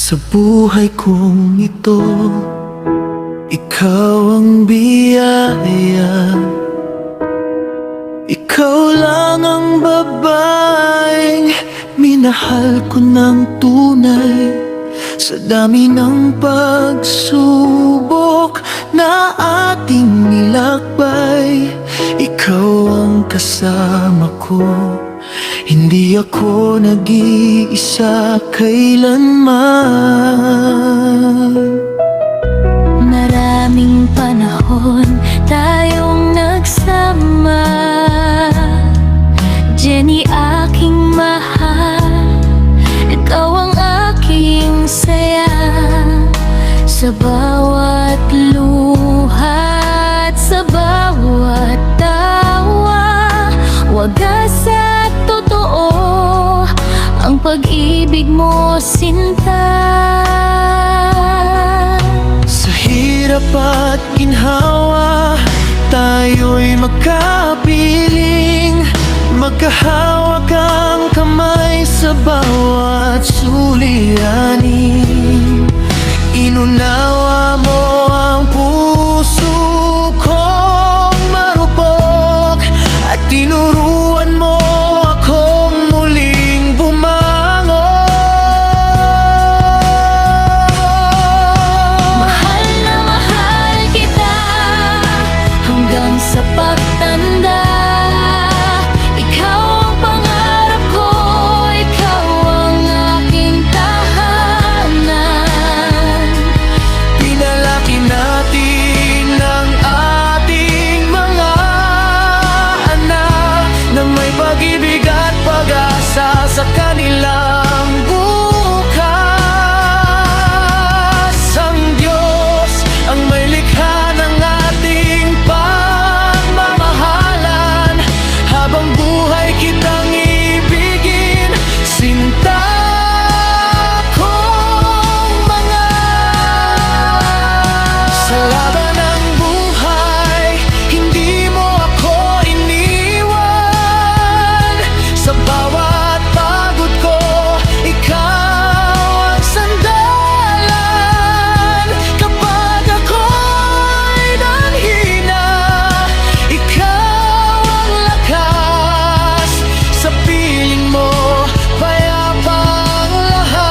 Sa buhay kong ito, ikaw ang biyaya. Ikaw lang ang babaeng minahal ko ng tunay. Sa dami ng pagsubok na ating nilakbay, ikaw ang kasama ko. Hindi ako nag-iisa kailanman. Maraming panahon tayong nagsama, Jenny aking mahal, ikaw ang aking saya. Sa bawat luha at sa bawat tawa, wagas at totoo ang pag-ibig mo, sinta. Sa hirap at ginhawa, tayo'y magkapiling. Magkahawak ang kamay sa bawat suliranin. Inunawa mo ang puso kong marupok, at tinuruan mo akong muling bumangon. Mahal na mahal kita hanggang sa pagtanda. Ikaw ang pangarap ko, ikaw ang aking tahanan. Pinalaki natin ang ating mga anak na may pag-ibig at pag-asa sa kanilang bukas. Ang Diyos ang may likha ng ating pagmamahalan. Habang buhay kitang ibigin, sinta kong mga. Sa laban ng buhay, hindi mo ako iniwan. Sa bawat pagod ko, ikaw ang sandalan. Kapag ako'y nanghina, ikaw ang lakas. Sa piling mo, payapa ang lahat.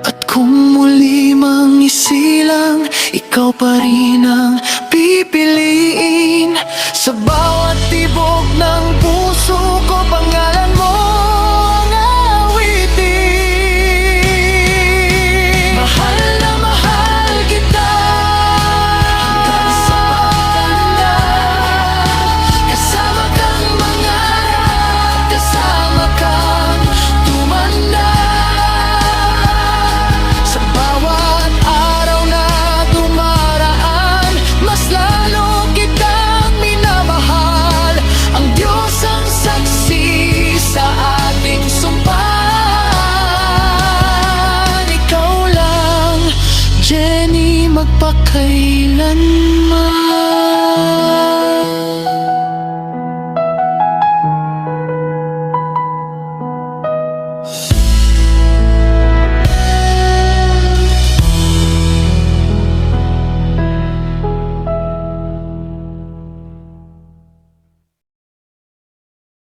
At kung muli mang isilang, ikaw pa rin ang pipiliin. Sa bawat tibok ng puso ko, pangalan mo ang awitin. Mahal na mahal kita hanggang sa pagtanda. Kasama kang mangarap, kasama kang tumanda. Sa bawat araw na dumaraan, mas lalo kitang minamahal. Ang Diyos ang saksi sa ating sumpaan. Ikaw lang, Jenny, magpakailanman.